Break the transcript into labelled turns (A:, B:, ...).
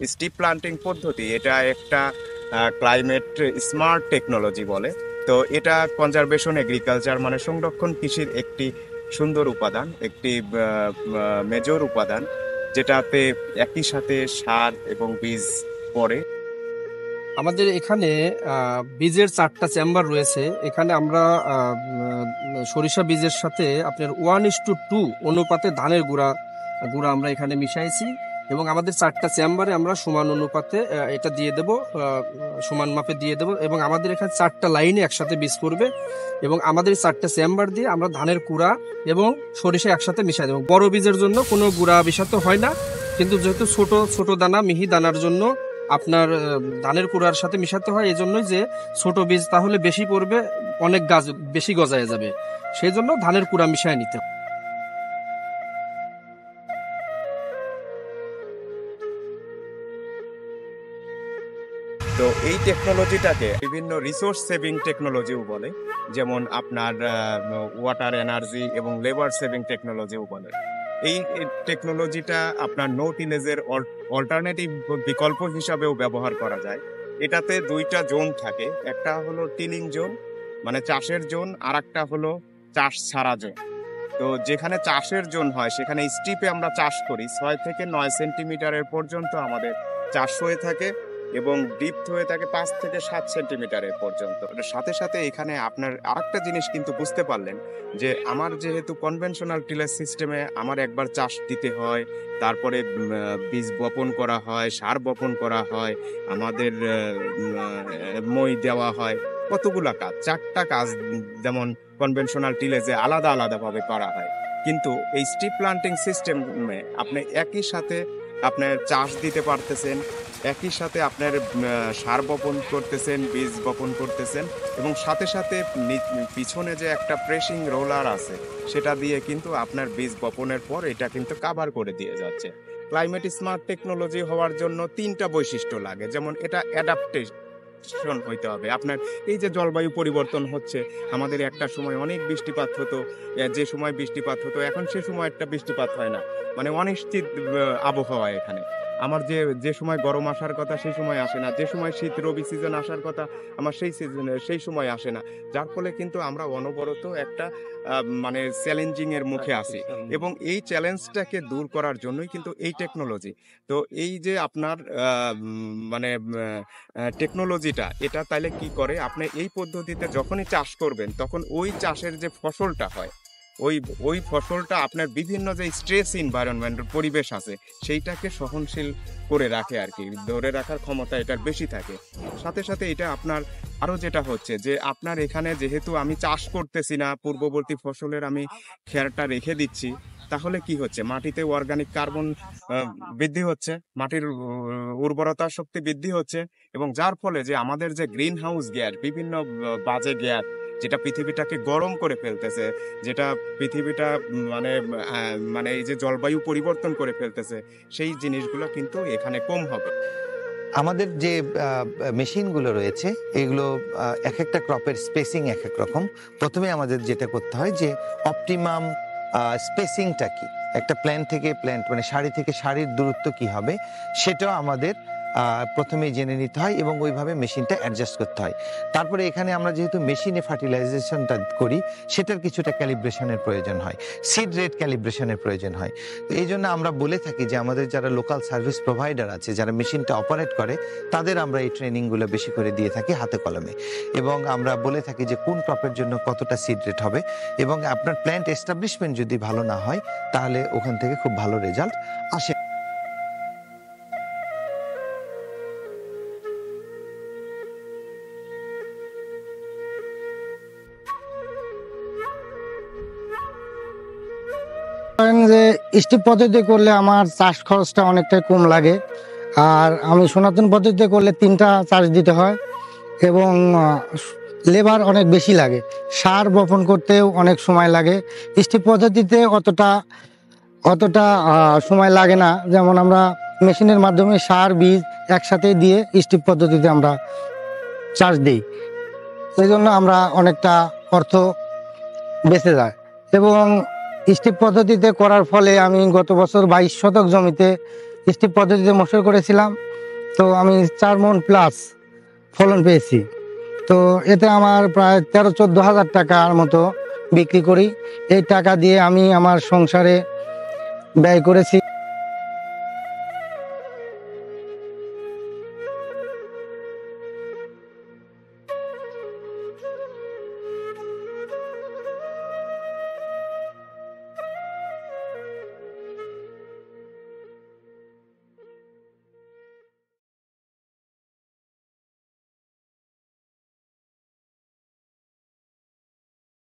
A: Strip planting পদ্ধতি এটা একটা ক্লাইমেট স্মার্ট টেকনোলজি বলে। তো এটা কনজারভেশন এগ্রিকালচার মানে সংরক্ষণ কৃষির একটি সুন্দর উপাদান, একটি মেজর উপাদান, যেটাতে একই সাথে সার এবং বীজ পড়ে।
B: আমাদের এখানে বীজের 4টা চেম্বার রয়েছে। এখানে আমরা সরিষা বীজের সাথে আপনার 1:2 অনুপাতে ধানের গুঁড়া গুঁড়া আমরা এখানে মিশাইছি, এবং আমাদের 4টা চেম্বারে আমরা সমান অনুপাতে এটা দিয়ে দেব, সমান মাপে দিয়ে দেব, এবং আমাদের এখানে 4টা লাইনে একসাথে বীজ পড়বে, এবং আমাদের 4টা চেম্বার দিয়ে আমরা ধানের কুড়া এবং সরিষা একসাথে মিশাই দেবো। বড় বীজের জন্য কোনো গুঁড়া মিশাতে হয় না, কিন্তু যেহেতু ছোট ছোট দানা মিহি দানার জন্য আপনার ধানের কুড়ার সাথে মিশাতে হয়, এই জন্যই যে ছোট বীজ তাহলে বেশি পড়বে, অনেক গাছ বেশি গজায় যাবে, সেই জন্য ধানের কুড়া মিশায় নিতে হয়।
A: তো এই টেকনোলজিটাকে বিভিন্ন রিসোর্স সেভিং টেকনোলজিও বলে, যেমন আপনার ওয়াটার এনার্জি এবং লেবার সেভিং টেকনোলজিও বলে। এই টেকনোলজিটা আপনার নো টিলেজের অল্টারনেটিভ বিকল্প হিসাবেও ব্যবহার করা যায়। এটাতে দুইটা জোন থাকে, একটা হলো টিলিং জোন মানে চাষের জোন, আর একটা হলো চাষ ছাড়া জোন। তো যেখানে চাষের জোন হয় সেখানে স্ট্রিপে আমরা চাষ করি, 6 থেকে 9 সেন্টিমিটারের পর্যন্ত আমাদের চাষ হয়ে থাকে, এবং ডিপথ হয়ে থাকে 5 থেকে 7 সেন্টিমিটারের পর্যন্ত। এটার সাথে সাথে এখানে আপনার আরেকটা জিনিস কিন্তু বুঝতে পারলেন যে আমার যেহেতু কনভেনশনাল টিলার সিস্টেমে আমার একবার চাষ দিতে হয়, তারপরে বীজ বপন করা হয়, সার বপন করা হয়, আমাদের মই দেওয়া হয়, কতগুলা কাজ, 4টা কাজ যেমন কনভেনশনাল টিলেজে আলাদা আলাদা ভাবে করা হয়। কিন্তু এই স্ট্রিপ প্লান্টিং সিস্টেমে আপনি একই সাথে আপনার চাষ দিতে পারতেছেন, একই সাথে আপনার সার বপন করতেছেন, বীজ বপন করতেছেন, এবং সাথে সাথে পিছনে যে একটা প্রেসিং রোলার আছে সেটা দিয়ে কিন্তু আপনার বীজ বপনের পর এটা কিন্তু কাভার করে দিয়ে যাচ্ছে। ক্লাইমেট স্মার্ট টেকনোলজি হওয়ার জন্য 3টা বৈশিষ্ট্য লাগে, যেমন এটা অ্যাডাপ্টেশন হইতে হবে। আপনার এই যে জলবায়ু পরিবর্তন হচ্ছে, আমাদের একটা সময় অনেক বৃষ্টিপাত হতো, যে সময় বৃষ্টিপাত হতো এখন সে সময় একটা বৃষ্টিপাত হয় না, মানে অনিশ্চিত আবহাওয়া এখানে। আমার যে যে সময় গরম আসার কথা সেই সময় আসে না, যে সময় শীত রবি সিজন আসার কথা আমার সেই সিজনে সেই সময় আসে না। যার ফলে কিন্তু আমরা অনবরত একটা মানে চ্যালেঞ্জিং এর মুখে আছি, এবং এই চ্যালেঞ্জটাকে দূর করার জন্যই কিন্তু এই টেকনোলজি। তো এই যে আপনার মানে টেকনোলজিটা এটা তাইলে কি করে, আপনি এই পদ্ধতিতে যখনই চাষ করবেন তখন ওই চাষের যে ফসলটা হয়, ওই ওই ফসলটা আপনার বিভিন্ন যে স্ট্রেস এনভায়রনমেন্ট পরিবেশ আছে সেইটাকে সহনশীল করে রাখে আর কি, ধরে রাখার ক্ষমতা এটার বেশি থাকে। সাথে সাথে এটা আপনার আরো যেটা হচ্ছে যে আপনার এখানে যেহেতু আমি চাষ করতেছি না, পূর্ববর্তী ফসলের আমি খেরটা রেখে দিচ্ছি, তাহলে কি হচ্ছে, মাটিতে অর্গানিক কার্বন বৃদ্ধি হচ্ছে, মাটির উর্বরতা শক্তি বৃদ্ধি হচ্ছে, এবং যার ফলে যে আমাদের যে গ্রিন হাউস গ্যাস, বিভিন্ন বাজে গ্যাস যেটা পৃথিবীটাকে গরম করে ফেলতেছে, যেটা পৃথিবীটা মানে এই যে জলবায়ু পরিবর্তন করে ফেলতেছে, সেই জিনিসগুলো কিন্তু এখানে কম হবে।
C: আমাদের যে মেশিনগুলো রয়েছে এগুলো এক একটা ক্রপের স্পেসিং এক এক রকম। প্রথমে আমাদের যেটা করতে হয় যে অপটিমাম স্পেসিংটা কি, একটা প্ল্যান্ট থেকে প্ল্যান্ট মানে সারি থেকে সারির দূরত্ব কি হবে সেটাও আমাদের প্রথমেই জেনে নিতে হয়, এবং ওইভাবে মেশিনটা অ্যাডজাস্ট করতে হয়। তারপরে এখানে আমরা যেহেতু মেশিনে ফার্টিলাইজেশনটা করি সেটার কিছুটা ক্যালিব্রেশনের প্রয়োজন হয়, সিড রেট ক্যালিব্রেশনের প্রয়োজন হয়। তো এই জন্য আমরা বলে থাকি যে আমাদের যারা লোকাল সার্ভিস প্রোভাইডার আছে, যারা মেশিনটা অপারেট করে, তাদের আমরা এই ট্রেনিংগুলো বেশি করে দিয়ে থাকি হাতে কলমে, এবং আমরা বলে থাকি যে কোন ক্রপের জন্য কতটা সিড রেট হবে, এবং আপনার প্ল্যান্ট এস্টাবলিশমেন্ট যদি ভালো না হয় তাহলে ওখান থেকে খুব ভালো রেজাল্ট আসে।
D: যে স্টিপ পদ্ধতি করলে আমার চাষ খরচটা অনেকটাই কম লাগে, আর আমি সনাতন পদ্ধতিতে করলে 3টা চাষ দিতে হয়, এবং লেবার অনেক বেশি লাগে, সার বপন করতেও অনেক সময় লাগে। স্টিপ পদ্ধতিতে অতটা অতটা সময় লাগে না, যেমন আমরা মেশিনের মাধ্যমে সার বীজ একসাথে দিয়ে স্টিপ পদ্ধতিতে আমরা চাষ দিই, সেই জন্য আমরা অনেকটা অর্থ বেঁচে যায়। এবং স্টিপ পদ্ধতিতে করার ফলে আমি গত বছর 22 শতক জমিতে স্টিপ পদ্ধতিতে মশারি করেছিলাম, তো আমি 4 মণ প্লাস ফলন পেয়েছি। তো এতে আমার প্রায় 13-14 হাজার টাকার মতো বিক্রি করি। এই টাকা দিয়ে আমি আমার সংসারে ব্যয় করেছি।